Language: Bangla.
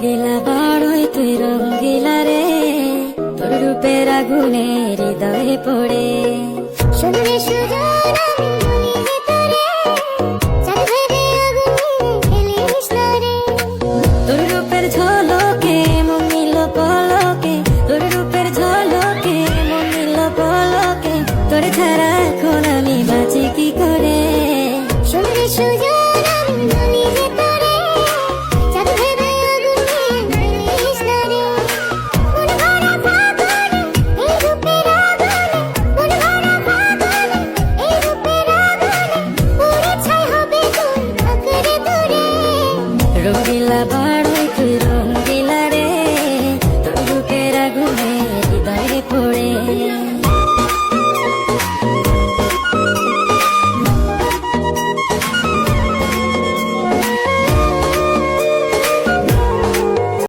রঙ্গিলা বড়ই তুই রঙ্গিলা রে, তোর রূপের আগুনে হৃদয়ে পড়ে। শুনলে সুজন আমি বলি যে তোরে, চাঁদ ভেবে আগুনে খেলিস না রে। তোর রূপের ঝলক